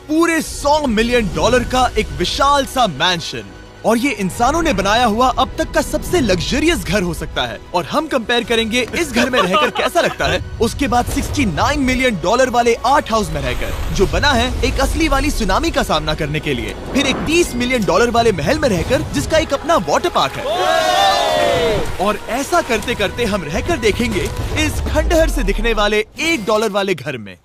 पूरे $100 मिलियन का एक विशाल सा मैंशन, और ये इंसानों ने बनाया हुआ अब तक का सबसे लग्जरियस घर हो सकता है। और हम कंपेयर करेंगे इस घर में रहकर कैसा लगता है उसके बाद $69 मिलियन वाले आर्ट हाउस में रहकर, जो बना है एक असली वाली सुनामी का सामना करने के लिए। फिर एक $30 मिलियन वाले महल में रहकर जिसका एक अपना वाटर पार्क है। और ऐसा करते करते हम रहकर देखेंगे इस खंडहर से दिखने वाले $1 वाले घर में।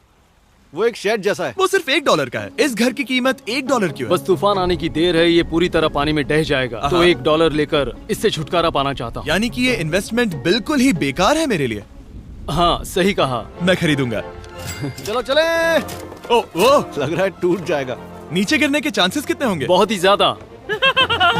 वो एक शेड जैसा है। वो सिर्फ $1 का है। इस घर की कीमत $1 क्यों है? बस तूफान आने की देर है, ये पूरी तरह पानी में ढह जाएगा, तो $1 लेकर इससे छुटकारा पाना चाहता हूँ। यानी कि ये इन्वेस्टमेंट बिल्कुल ही बेकार है मेरे लिए। हाँ सही कहा, मैं खरीदूंगा। चलो चले। ओ, लग रहा है टूट जाएगा। नीचे गिरने के चांसेस कितने होंगे? बहुत ही ज्यादा।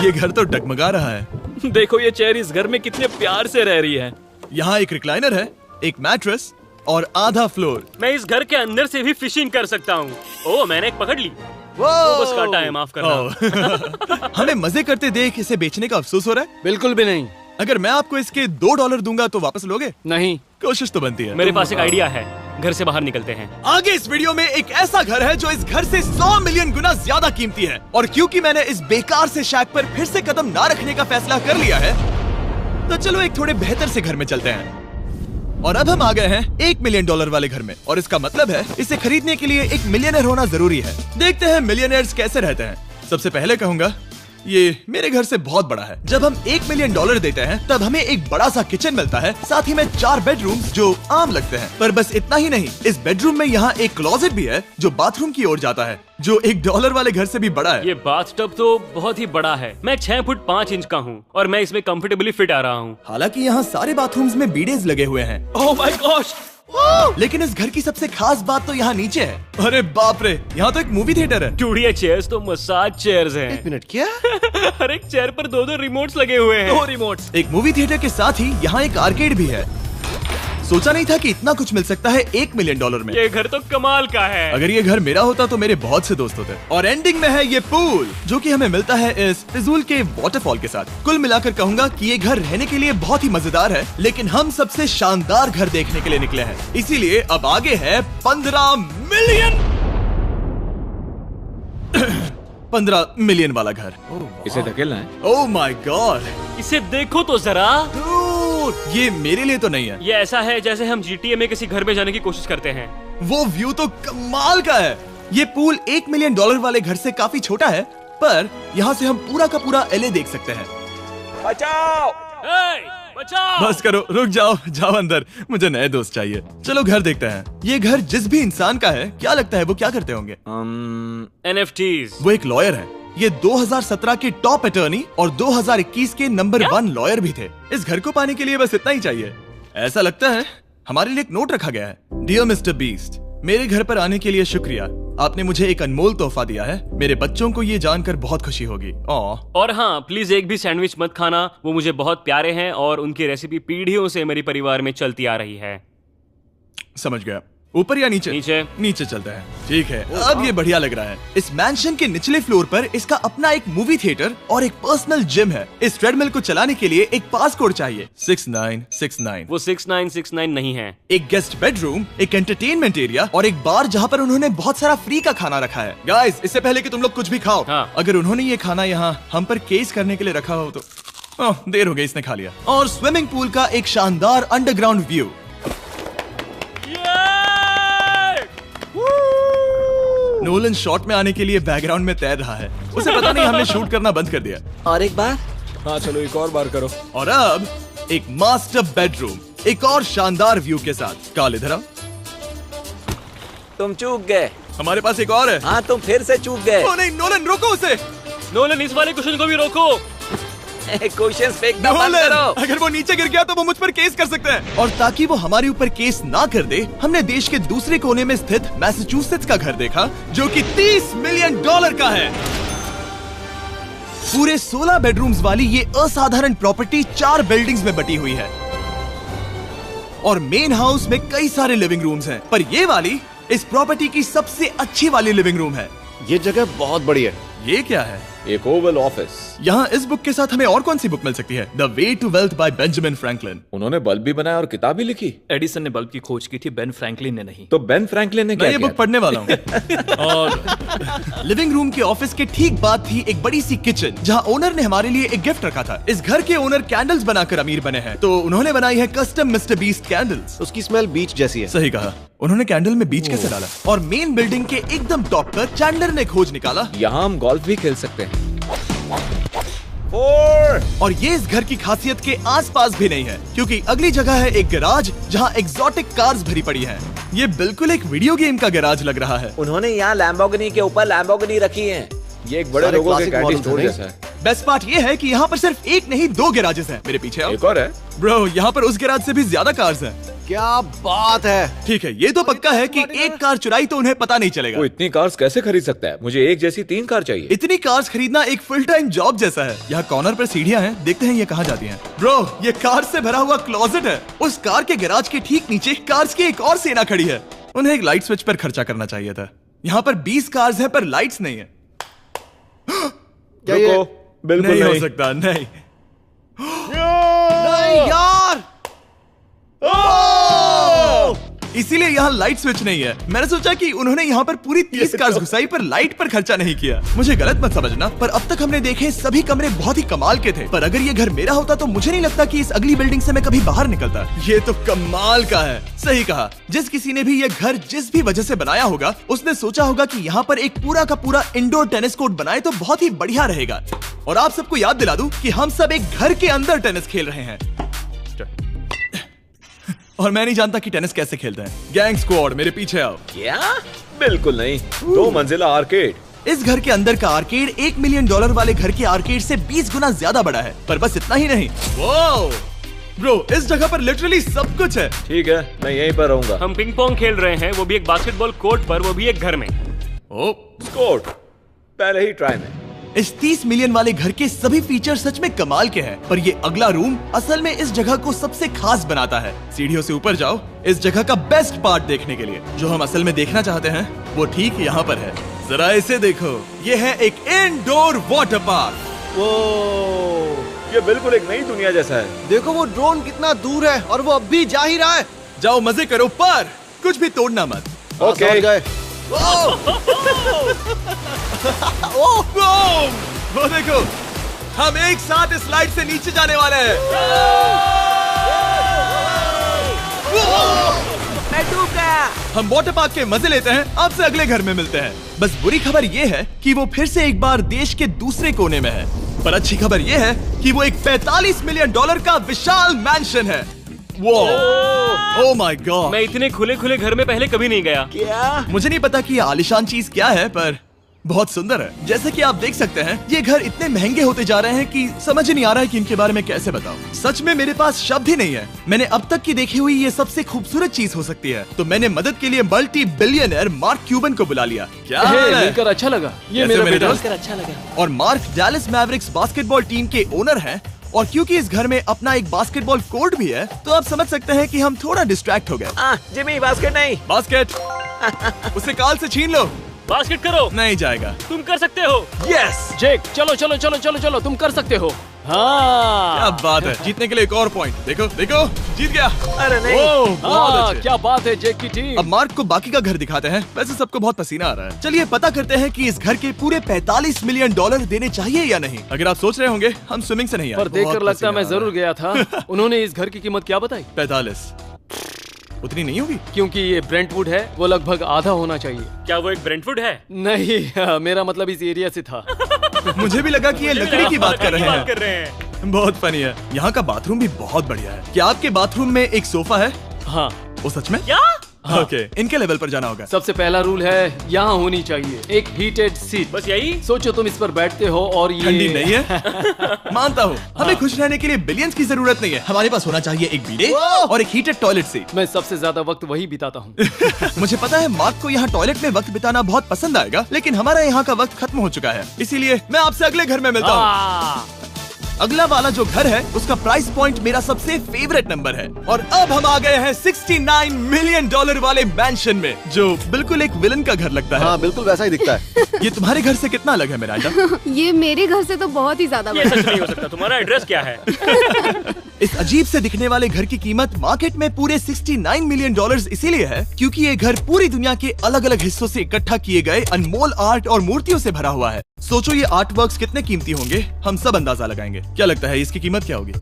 ये घर तो डगमगा रहा है। देखो ये चेयर इस घर में कितने प्यार से रह रही है। यहाँ एक रिक्लाइनर है, एक मैट्रेस और आधा फ्लोर। मैं इस घर के अंदर से भी फिशिंग कर सकता हूँ। ओह मैंने एक पकड़ ली। वो बस काटा है, माफ करना। हमें मजे करते देख इसे बेचने का अफसोस हो रहा है? बिल्कुल भी नहीं। अगर मैं आपको इसके $2 दूंगा तो वापस लोगे? नहीं। कोशिश तो बनती है। मेरे पास एक आइडिया है, घर से बाहर निकलते हैं। आगे इस वीडियो में एक ऐसा घर है जो इस घर से 100 मिलियन गुना ज्यादा कीमती है। और क्योंकि मैंने इस बेकार से शैक पर फिर से कदम ना रखने का फैसला कर लिया है, तो चलो एक थोड़े बेहतर से घर में चलते हैं। और अब हम आ गए हैं $1 मिलियन वाले घर में, और इसका मतलब है इसे खरीदने के लिए एक मिलियनर होना जरूरी है। देखते हैं मिलियनर्स कैसे रहते हैं। सबसे पहले कहूंगा ये मेरे घर से बहुत बड़ा है। जब हम $1 मिलियन देते हैं तब हमें एक बड़ा सा किचन मिलता है, साथ ही में 4 बेडरूम्स जो आम लगते हैं। पर बस इतना ही नहीं, इस बेडरूम में यहाँ एक क्लोजेट भी है जो बाथरूम की ओर जाता है, जो $1 वाले घर से भी बड़ा है। ये बाथटब तो बहुत ही बड़ा है। मैं 6 फुट 5 इंच का हूँ और मैं इसमें कंफर्टेबली फिट आ रहा हूँ। हालांकि यहाँ सारे बाथरूम्स में बीडेज लगे हुए हैं। Oh my gosh! लेकिन इस घर की सबसे खास बात तो यहाँ नीचे है। अरे बाप रे, यहाँ तो एक मूवी थिएटर है। चूड़िया चेयर्स तो मसाज चेयर्स हैं। 1 मिनट, क्या? हर एक चेयर पर 2-2 रिमोट्स लगे हुए हैं। 2 रिमोट्स। एक मूवी थिएटर के साथ ही यहाँ एक आर्केड भी है। सोचा नहीं था कि इतना कुछ मिल सकता है $1 मिलियन में। ये घर तो कमाल का है। अगर ये घर मेरा होता तो मेरे बहुत से दोस्त होते। और एंडिंग में है ये पूल, जो कि हमें मिलता है इस फिजूल के वाटरफॉल के साथ। कुल मिलाकर कहूंगा कि ये घर रहने के लिए बहुत ही मजेदार है, लेकिन हम सबसे शानदार घर देखने के लिए निकले हैं। इसीलिए अब आगे है 15 मिलियन वाला घर। इसे धकेलना है। ओह माय गॉड, इसे देखो तो जरा। ये मेरे लिए तो नहीं है। ये ऐसा है जैसे हम GTA में किसी घर में जाने की कोशिश करते हैं। वो व्यू तो कमाल का है। ये पूल $1 मिलियन वाले घर से काफी छोटा है, पर यहाँ से हम पूरा का पूरा LA देख सकते हैं। बचाओ! बचाओ! बस करो, रुक जाओ, जाओ अंदर, मुझे नए दोस्त चाहिए। चलो घर देखते हैं। ये घर जिस भी इंसान का है, क्या लगता है वो क्या करते होंगे? NFTs। वो एक लॉयर है। ये 2017 के टॉप अटर्नी और 2021 के नंबर 1 लॉयर भी थे। इस घर को पाने के लिए बस इतना ही चाहिए। ऐसा लगता है हमारे लिए एक नोट रखा गया है। डियर मिस्टर बीस्ट, मेरे घर पर आने के लिए शुक्रिया। आपने मुझे एक अनमोल तोहफा दिया है। मेरे बच्चों को ये जानकर बहुत खुशी होगी। और हाँ, प्लीज एक भी सैंडविच मत खाना, वो मुझे बहुत प्यारे हैं और उनकी रेसिपी पीढ़ियों से मेरे परिवार में चलती आ रही है। समझ गया। ऊपर या नीचे? नीचे। नीचे चलते हैं। ठीक है, अब ये बढ़िया लग रहा है। इस मैंशन के निचले फ्लोर पर इसका अपना एक मूवी थिएटर और एक पर्सनल जिम है। इस ट्रेडमिल को चलाने के लिए एक पास कोड चाहिए, 6969। वो 6969 नहीं है। एक गेस्ट बेडरूम, एक एंटरटेनमेंट एरिया और एक बार जहाँ पर उन्होंने बहुत सारा फ्री का खाना रखा है। गाइस, इससे पहले कि तुम लोग कुछ भी खाओ, अगर उन्होंने ये खाना यहाँ हम पर केस करने के लिए रखा हो तो देर हो गई, इसने खा लिया। और स्विमिंग पूल का एक शानदार अंडरग्राउंड व्यू। नोलन शॉट में आने के लिए बैकग्राउंड में तैर रहा है। उसे पता नहीं हमने शूट करना बंद कर दिया। और एक बार? हाँ चलो, एक और बार करो। और अब एक मास्टर बेडरूम, एक और शानदार व्यू के साथ। काल इधर आओ। तुम चूक गए। हमारे पास एक और है। हाँ, तुम फिर से चूक गए। ओ नहीं, नोलन रोको उसे। नोलन, इस वाले क्वेश्चन को भी रोको। क्वेश्चन फेंकना बंद करो। अगर वो नीचे गिर गया तो वो मुझ पर केस कर सकते हैं। और ताकि वो हमारे ऊपर केस ना कर दे, हमने देश के दूसरे कोने में स्थित मैसाचुसेट्स का घर देखा, जो कि $30 मिलियन का है। पूरे 16 बेडरूम्स वाली ये असाधारण प्रॉपर्टी 4 बिल्डिंग्स में बटी हुई है और मेन हाउस में कई सारे लिविंग रूम्स हैं, पर ये वाली इस प्रॉपर्टी की सबसे अच्छी वाली लिविंग रूम है। ये जगह बहुत बड़ी है। ये क्या है? एक ओवल ऑफिस। यहाँ इस बुक के साथ हमें और कौन सी बुक मिल सकती है? The way to wealth by Benjamin Franklin. उन्होंने बल्ब भी बनाया और किताब भी लिखी। एडिसन ने बल्ब की खोज की थी, बेन फ्रैंकलिन ने नहीं। तो बेन फ्रैंकलिन ने मैं क्या ये किया? बुक पढ़ने वाला हूँ। और लिविंग रूम के ऑफिस के ठीक बाद थी एक बड़ी सी किचन, जहाँ ओनर ने हमारे लिए एक गिफ्ट रखा था। इस घर के ओनर कैंडल्स बनाकर अमीर बने हैं, तो उन्होंने बनाई है कस्टम मिस्टर बीस्ट कैंडल्स। उसकी स्मेल बीच जैसी है। सही कहा। उन्होंने कैंडल में बीच कैसे डाला? और मेन बिल्डिंग के एकदम टॉप पर चैंडलर ने खोज निकाला। यहाँ हम गोल्फ भी खेल सकते हैं। 4। और ये इस घर की खासियत के आसपास भी नहीं है, क्योंकि अगली जगह है एक गैराज जहाँ एग्जॉटिक कार्स भरी पड़ी हैं। ये बिल्कुल एक वीडियो गेम का गैराज लग रहा है। उन्होंने यहाँ लैम्बोर्गिनी के ऊपर लैम्बोर्गिनी रखी है। ये एक बड़े सारे लोगों के classic कैंडी models स्टोर हैं, जैसा है। बेस्ट पार्ट ये है कि यहाँ पर सिर्फ एक नहीं 2 गैराजेस हैं। मेरे पीछे आओ। एक और है। ब्रो, यहाँ पर उस गैराज से भी ज्यादा कार्स हैं। क्या बात है। ठीक है, ये तो पक्का है कि एक कार चुराई तो उन्हें पता नहीं चलेगा। वो इतनी कार्स कैसे खरीद सकता है? मुझे एक जैसी 3 कार चाहिए। इतनी कार्स खरीदना एक फुल टाइम जॉब जैसा है। यहाँ कॉर्नर पर सीढ़ियाँ हैं, देखते हैं ये कहाँ जाती हैं। ब्रो, ये कार से भरा हुआ क्लोजेट है। उस कार के गैराज के ठीक नीचे कार्स की एक और सेना खड़ी है। उन्हें एक लाइट स्विच पर खर्चा करना चाहिए था। यहाँ पर 20 कार्स हैं पर लाइट्स नहीं है। क्या ये रुको, बिल्कुल नहीं हो नहीं। सकता, नहीं। नहीं यार। इसीलिए यहाँ लाइट स्विच नहीं है। मैंने सोचा कि उन्होंने यहाँ पर पूरी 30 कार्स घुसाई पर लाइट पर खर्चा नहीं किया। मुझे गलत मत समझना, पर अब तक हमने देखे सभी कमरे बहुत ही कमाल के थे। पर अगर ये घर मेरा होता तो मुझे नहीं लगता कि इस अगली बिल्डिंग से मैं कभी बाहर निकलता। ये तो कमाल का है। सही कहा। जिस किसी ने भी ये घर जिस भी वजह से बनाया होगा, उसने सोचा होगा कि यहाँ पर एक पूरा का पूरा इंडोर टेनिस कोर्ट बनाए तो बहुत ही बढ़िया रहेगा। और आप सबको याद दिला दूं कि हम सब एक घर के अंदर टेनिस खेल रहे हैं। और मैं नहीं जानता कि टेनिस कैसे खेलते हैं। गैंग स्क्वाड, मेरे पीछे आओ। क्या? बिल्कुल नहीं। 2 मंजिला आर्केड। इस घर के अंदर का आर्केड $1 मिलियन वाले घर के आर्केड से 20 गुना ज्यादा बड़ा है। पर बस इतना ही नहीं। वाओ ब्रो, इस जगह पर लिटरली सब कुछ है। ठीक है, मैं यहीं पर रहूंगा। हम पिंग पोंग खेल रहे हैं, वो भी एक बास्केटबॉल कोर्ट पर, वो भी एक घर में। ओ, स्कोर पहले ही ट्राई में। इस 30 मिलियन वाले घर के सभी फीचर सच में कमाल के हैं, पर ये अगला रूम असल में इस जगह को सबसे खास बनाता है। सीढ़ियों से ऊपर जाओ इस जगह का बेस्ट पार्ट देखने के लिए। जो हम असल में देखना चाहते हैं वो ठीक यहाँ पर है। जरा इसे देखो, ये है एक इंडोर वाटर पार्क। वो ये बिल्कुल एक नई दुनिया जैसा है। देखो वो ड्रोन कितना दूर है और वो अब भी जा ही रहा है। जाओ मजे करो, पर कुछ भी तोड़ना मत। ओके। समझ गए। वो देखो, हम एक साथ इस स्लाइड से नीचे जाने वाले हैं। मैं डूब गया। हम वाटर पार्क के मजे लेते हैं। आपसे अगले घर में मिलते हैं। बस बुरी खबर ये है कि वो फिर से एक बार देश के दूसरे कोने में है। पर अच्छी खबर ये है कि वो एक $45 मिलियन का विशाल मैंशन है। Oh my God. मैं इतने खुले खुले घर में पहले कभी नहीं गया। क्या? मुझे नहीं पता कि ये आलिशान चीज क्या है, पर बहुत सुंदर है। जैसे कि आप देख सकते हैं, ये घर इतने महंगे होते जा रहे हैं कि समझ ही नहीं आ रहा है कि इनके बारे में कैसे बताऊं। सच में मेरे पास शब्द ही नहीं है। मैंने अब तक की देखी हुई ये सबसे खूबसूरत चीज हो सकती है। तो मैंने मदद के लिए मल्टी बिलियनर मार्क क्यूबन को बुला लिया। क्या हे, हाल है? मिलकर अच्छा लगा। ये कैसे मेरा मेरे बेटा। दोस्त? अच्छा लगा। और mark Dallas Mavericks basketball team के ओनर हैं। और क्योंकि इस घर में अपना एक बास्केटबॉल कोर्ट भी है, तो आप समझ सकते हैं कि हम थोड़ा डिस्ट्रैक्ट हो गए। जिमी, बास्केट नहीं। बास्केट उसे काल से छीन लो। बास्केट करो। नहीं जाएगा। तुम कर सकते हो। यस, जेक, चलो चलो चलो चलो चलो, तुम कर सकते हो। हाँ क्या बात है। जीतने के लिए एक और पॉइंट। देखो देखो, जीत गया। अरे नहीं। ओह, बहुत हाँ, अच्छे। क्या बात है जेक की टीम। अब मार्क को बाकी का घर दिखाते हैं। वैसे सबको बहुत पसीना आ रहा है। चलिए पता करते हैं कि इस घर के पूरे $45 मिलियन देने चाहिए या नहीं। अगर आप सोच रहे होंगे हम स्विमिंग से नहीं आए, पर देखकर बहुत लगता पसीना मैं आ रहा जरूर गया था। उन्होंने इस घर की कीमत क्या बताई? है। 45 उतनी नहीं होगी। क्योंकि ये ब्रेंटवुड है, वो लगभग आधा होना चाहिए। क्या वो एक ब्रेंटफुड है? नहीं, मेरा मतलब इस एरिया से था। मुझे भी लगा कि ये लकड़ी की बात कर रहे हैं। कर रहे हैं। बहुत फनी है। यहाँ का बाथरूम भी बहुत बढ़िया है। क्या आपके बाथरूम में एक सोफा है? हाँ, वो सच में? क्या? ओके, इनके लेवल पर जाना होगा। सबसे पहला रूल है यहाँ होनी चाहिए एक हीटेड सीट। बस यही? सोचो तुम इस पर बैठते हो और ये ठंडी नहीं है। मानता हूँ, हमें खुश रहने के लिए बिलियंस की जरूरत नहीं है। हमारे पास होना चाहिए एक बीडे और एक हीटेड टॉयलेट सीट। मैं सबसे ज्यादा वक्त वही बिताता हूँ। मुझे पता है मार्क को यहाँ टॉयलेट में वक्त बिताना बहुत पसंद आएगा, लेकिन हमारा यहाँ का वक्त खत्म हो चुका है। इसीलिए मैं आपसे अगले घर में मिलता हूँ। अगला वाला जो घर है उसका प्राइस पॉइंट मेरा सबसे फेवरेट नंबर है। और अब हम आ गए हैं $69 मिलियन वाले मैंशन में, जो बिल्कुल एक विलन का घर लगता है। हाँ बिल्कुल वैसा ही दिखता है। ये तुम्हारे घर से कितना अलग है मिरांडा? ये मेरे घर से तो बहुत ही ज्यादा ये बड़ा सच नहीं हो सकता। तुम्हारा एड्रेस क्या है? इस अजीब से दिखने वाले घर की कीमत मार्केट में पूरे $69 मिलियन इसीलिए है क्योंकि ये घर पूरी दुनिया के अलग अलग हिस्सों से इकट्ठा किए गए अनमोल आर्ट और मूर्तियों से भरा हुआ है। सोचो ये आर्ट वर्क्स कितने कीमती होंगे, हम सब अंदाजा लगाएंगे। क्या लगता है इसकी कीमत क्या होगी?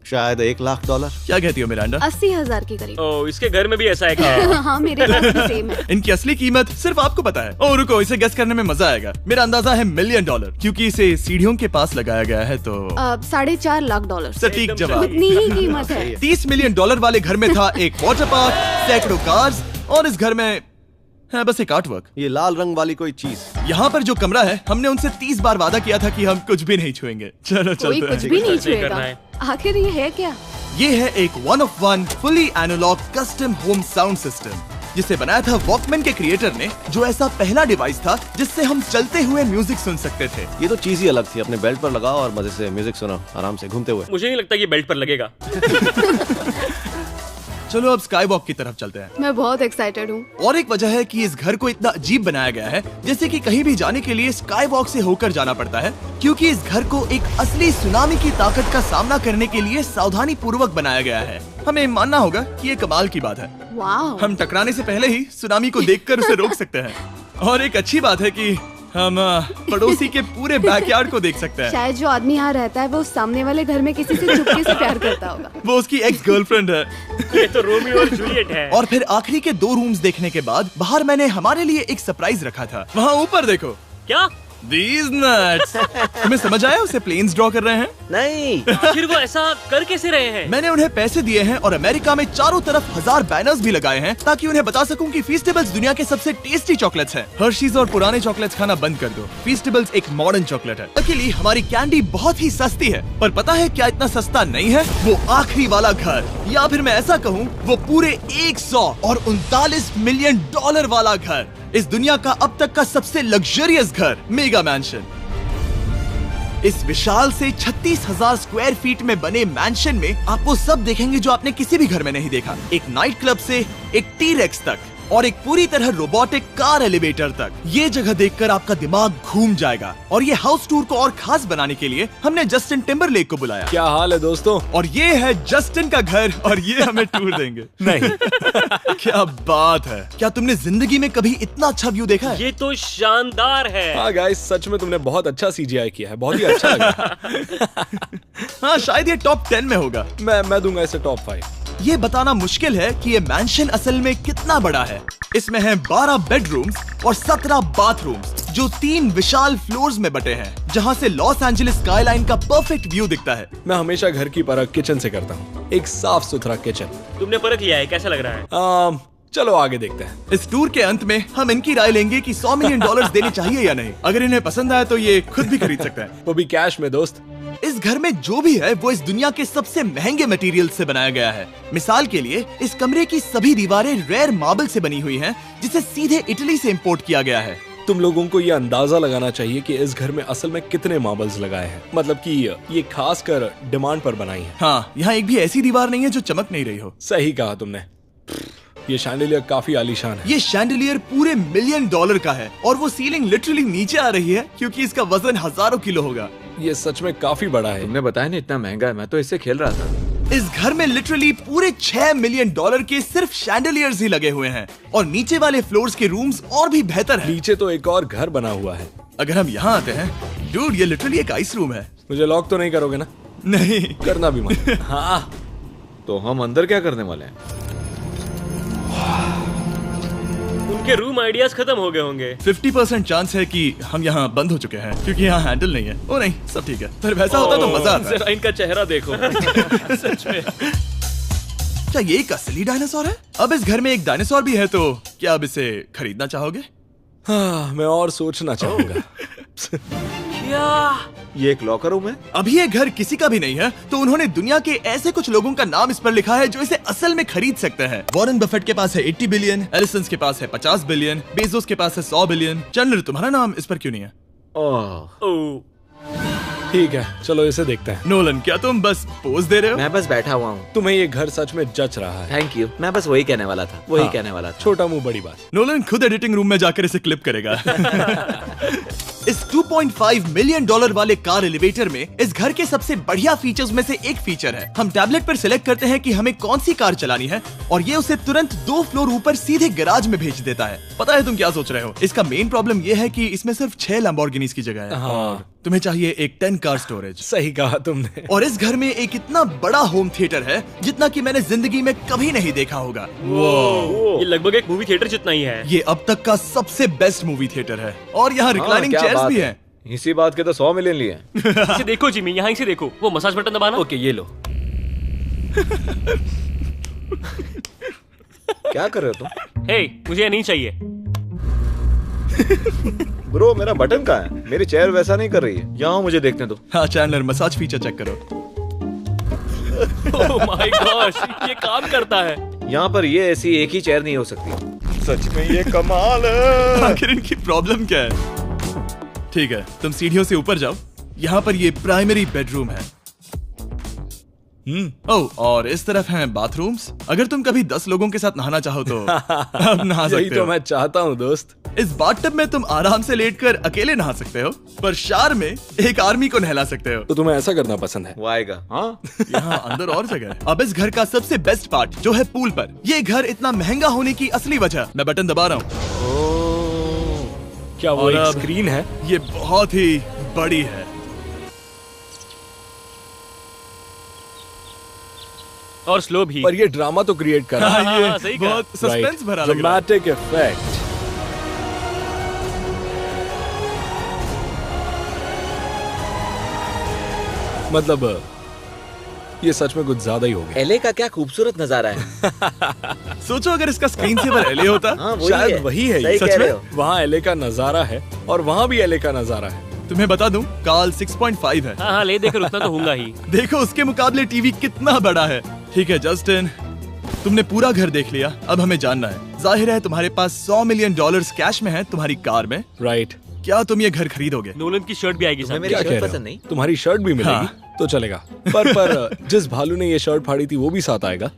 शायद $1 लाख। क्या कहती हो मिरांडा? 80,000 के करीब। ओ, इसके घर में भी ऐसा है क्या? हाँ मेरे घर भी सेम है। इनकी असली कीमत सिर्फ आपको पता है। ओ रुको, इसे गेस करने में मजा आएगा। मेरा अंदाजा है $1 मिलियन क्योंकि इसे सीढ़ियों के पास लगाया गया है। तो $4.5 लाख। सटीक जवाब। उतनी ही कीमत है। $30 मिलियन वाले घर में था एक वाटर पार्क, सैकड़ों कार्स और इस घर में है बस एक आर्ट वर्क। ये लाल रंग वाली कोई चीज। यहाँ पर जो कमरा है, हमने उनसे 30 बार वादा किया था कि हम कुछ भी नहीं छुएंगे। चलो कोई चलते कुछ हैं। भी नहीं करना छुएगा। है। आखिर ये है क्या? ये है एक 1 of 1 fully analogue custom home sound system जिसे बनाया था वॉकमैन के क्रिएटर ने, जो ऐसा पहला डिवाइस था जिससे हम चलते हुए म्यूजिक सुन सकते थे। ये तो चीज ही अलग थी। अपने बेल्ट पर लगाओ और मजे से म्यूजिक सुनो आराम से घूमते हुए। मुझे नहीं लगता ये बेल्ट पर लगेगा। चलो अब स्काई वॉक की तरफ चलते हैं। मैं बहुत एक्साइटेड हूँ। और एक वजह है कि इस घर को इतना अजीब बनाया गया है, जैसे कि कहीं भी जाने के लिए स्काई वॉक से होकर जाना पड़ता है, क्योंकि इस घर को एक असली सुनामी की ताकत का सामना करने के लिए सावधानी पूर्वक बनाया गया है। हमें मानना होगा कि ये कमाल की बात है। वाह। हम टकराने से पहले ही सुनामी को देखकर उसे रोक सकते हैं। और एक अच्छी बात है कि हम पड़ोसी के पूरे बैकयार्ड को देख सकते हैं। शायद जो आदमी यहाँ रहता है वो उस सामने वाले घर में किसी से चुपके से प्यार करता होगा। वो उसकी एक्स गर्लफ्रेंड है। ये तो रोमियो और जूलियट है। और फिर आखिरी के 2 रूम्स देखने के बाद बाहर मैंने हमारे लिए एक सरप्राइज रखा था। वहाँ ऊपर देखो। क्या? These nuts! तुम्हें समझ आया उसे प्लेन्स ड्रॉ कर रहे हैं? नहीं। आखिर वो ऐसा कर कैसे रहे हैं? मैंने उन्हें पैसे दिए हैं और अमेरिका में चारों तरफ 1000 बैनर्स भी लगाए हैं ताकि उन्हें बता सकूं कि फीस्टेबल्स दुनिया के सबसे टेस्टी चॉकलेट्स हैं। हर्शीज और पुराने चॉकलेट्स खाना बंद कर दो। फीस्टेबल्स एक मॉडर्न चॉकलेट है। लकीली हमारी कैंडी बहुत ही सस्ती है, पर पता है क्या इतना सस्ता नहीं है? वो आखिरी वाला घर, या फिर मैं ऐसा कहूँ वो पूरे 139 मिलियन वाला घर। इस दुनिया का अब तक का सबसे लग्जरियस घर, मेगा मैंशन। इस विशाल से 36,000 स्क्वायर फीट में बने मैंशन में आप वो सब देखेंगे जो आपने किसी भी घर में नहीं देखा। एक नाइट क्लब से एक टी-रेक्स तक और एक पूरी तरह रोबोटिक कार एलिवेटर तक। ये जगह देखकर आपका दिमाग घूम जाएगा। और ये हाउस टूर को और खास बनाने के लिए हमने जस्टिन टिम्बरलेक को बुलाया। क्या हाल है दोस्तों? और ये है जस्टिन का घर और ये हमें टूर देंगे। नहीं। क्या बात है! क्या तुमने जिंदगी में कभी इतना अच्छा व्यू देखा है? ये तो शानदार है। हाँ गाइस, सच में तुमने बहुत अच्छा CGI किया है। बहुत ही अच्छा लगा। हाँ शायद ये टॉप 10 में होगा। मैं दूंगा इसे टॉप 5। ये बताना मुश्किल है कि ये मैंशन असल में कितना बड़ा है। इसमें हैं 12 बेडरूम्स और 17 बाथरूम्स, जो 3 विशाल फ्लोर्स में बटे हैं, जहां से लॉस एंजलिस स्काईलाइन का परफेक्ट व्यू दिखता है। मैं हमेशा घर की परख किचन से करता हूँ। एक साफ सुथरा किचन। तुमने परख लिया है, कैसा लग रहा है? चलो आगे देखते हैं। इस टूर के अंत में हम इनकी राय लेंगे कि $100 मिलियन देने चाहिए या नहीं। अगर इन्हें पसंद आए तो ये खुद भी खरीद सकते हैं। वो भी कैश में दोस्त। इस घर में जो भी है वो इस दुनिया के सबसे महंगे मटेरियल से बनाया गया है। मिसाल के लिए इस कमरे की सभी दीवारें रेयर मार्बल से बनी हुई हैं, जिसे सीधे इटली से इंपोर्ट किया गया है। तुम लोगों को ये अंदाजा लगाना चाहिए कि इस घर में असल में कितने मार्बल्स लगाए हैं। मतलब कि ये खास कर डिमांड पर बनाई है। हाँ, यहाँ एक भी ऐसी दीवार नहीं है जो चमक नहीं रही हो। सही कहा तुमने। ये शैंडिलियर काफी आलीशान है। ये शैंडिलियर पूरे $1 मिलियन का है और वो सीलिंग लिटरली नीचे आ रही है क्योंकि इसका वजन हजारों किलो होगा। ये सच में काफी बड़ा है। तुमने बताया ना इतना महंगा है, मैं तो इससे खेल रहा था। इस घर में लिटरली पूरे $6 मिलियन के सिर्फ शैंडिलियर्स ही लगे हुए हैं और नीचे वाले फ्लोर्स के रूम्स और भी बेहतर हैं। नीचे तो एक और घर बना हुआ है। अगर हम यहाँ आते हैं, डूड, ये लिटरली एक आइस रूम है। मुझे लॉक तो नहीं करोगे ना? नहीं करना भी मत। हाँ, तो हम अंदर क्या करने वाले हैं? उनके रूम आइडियाज खत्म हो गए होंगे। 50% चांस है कि हम यहाँ बंद हो चुके हैं क्योंकि यहाँ हैंडल नहीं है। ओ नहीं, सब ठीक है। पर वैसा होता तो मजा आता। जरा इनका चेहरा देखो। सच में। क्या ये एक असली डायनासोर है? अब इस घर में एक डायनासोर भी है, तो क्या अब इसे खरीदना चाहोगे? हाँ, मैं और सोचना चाहूंगा। क्या? ये एक लॉकर रूम है? अभी ये घर किसी का भी नहीं है, तो उन्होंने दुनिया के ऐसे कुछ लोगों का नाम इस पर लिखा है जो इसे असल में खरीद सकते हैं। वॉरेन बफेट के पास है 80 बिलियन, एलिसन के पास है 50 बिलियन, बेजोस के पास है 100 बिलियन। चंद्र, तुम्हारा नाम इस पर क्यों नहीं है? ओह, ओह। ठीक है, चलो इसे देखते हैं। नोलन, क्या तुम बस पोज दे रहे हो? मैं बस बैठा हुआ हूँ। तुम्हें ये घर सच में जच रहा है। Thank you. मैं बस वही कहने वाला था, वही हाँ, कहने वाला था। छोटा मुंह बड़ी बात। नोलन खुद एडिटिंग रूम में जाकर इसे क्लिप करेगा। इस $2.5 मिलियन वाले कार एलिवेटर में इस घर के सबसे बढ़िया फीचर्स में से एक फीचर है। हम टैबलेट पर सिलेक्ट करते हैं कि हमें कौन सी कार चलानी है और ये उसे तुरंत 2 फ्लोर ऊपर सीधे गैराज में भेज देता है। पता है तुम क्या सोच रहे हो? इसका मेन प्रॉब्लम ये है कि इसमें सिर्फ 6 लैम्बोर्गिनीज की जगह है। हाँ, तुम्हें चाहिए एक 10 कार स्टोरेज। सही कहा तुमने। और इस घर में एक इतना बड़ा होम थिएटर है जितना कि मैंने जिंदगी में कभी नहीं देखा होगा। ये लगभग एक मूवी थिएटर जितना ही है। ये अब तक का सबसे बेस्ट मूवी थिएटर है और यहाँ रिक्लाइनिंग क्या चेयर्स बात भी है। हैं। इसी बात के तो 100 मिलियन लिए हैं। इसे देखो जिमी, यहाँ इसे देखो, वो मसाज बटन दबाना। ओके, ये लो। क्या कर रहे हो तुम? हे, मुझे ये नहीं चाहिए। ब्रो, मेरा बटन कहाँ है? मेरी चेयर वैसा नहीं कर रही है। यहाँ मुझे देखने दो। हाँ चैंडलर, मसाज फीचर चेक करो। ओह माय गॉश, ये काम करता है। यहाँ पर ये ऐसी एक ही चेयर नहीं हो सकती। सच में ये कमाल है। आखिर इनकी प्रॉब्लम क्या है? ठीक है, तुम सीढ़ियों से ऊपर जाओ। यहाँ पर ये प्राइमरी बेडरूम है। ओह, और इस तरफ हैं बाथरूम्स। अगर तुम कभी 10 लोगों के साथ नहाना चाहो तो अब नहा यही सकते तो हो। मैं चाहता हूँ दोस्त। इस बाथटब में तुम आराम से लेटकर अकेले नहा सकते हो, पर शार में एक आर्मी को नहला सकते हो। तो तुम्हें ऐसा करना पसंद है? वो आएगा। हाँ, यहाँ अंदर और जगह है। अब इस घर का सबसे बेस्ट पार्ट जो है पूल पर। ये घर इतना महंगा होने की असली वजह, मैं बटन दबा रहा हूँ। क्या वो और एक अब- स्क्रीन है? ये बहुत ही बड़ी है। और स्लो भी। पर ये ड्रामा तो क्रिएट कर रहा है। हाँ, ये हाँ, सही कहा। बहुत सस्पेंस भरा लग रहा है। Dramatic effect. मतलब ये सच में कुछ ज्यादा ही हो गया। एले का क्या खूबसूरत नजारा है। सोचो अगर इसका स्क्रीन सेवर एलए होता। हाँ, वही शायद है। वही है ये। सही सच कह रहे में? हो। वहाँ एले का नजारा है और वहाँ भी एले का नजारा है। तुम्हें बता दूं, काल 6.5 है। हाँ हाँ, ले देकर उतना तो होगा ही। देखो उसके मुकाबले टीवी कितना बड़ा है। ठीक है जस्टिन, तुमने पूरा घर देख लिया। अब हमें जानना है, जाहिर है तुम्हारे पास $100 मिलियन कैश में है तुम्हारी कार में। राइट। क्या तुम ये घर खरीदोगे? नोलन की शर्ट भी आएगी तुम्हें साथ। मेरी क्या शर्ट कह रहे पसंद हो? नहीं? तुम्हारी शर्ट भी मिलेगी हाँ। तो चलेगा। पर जिस भालू ने ये शर्ट फाड़ी थी वो भी साथ आएगा।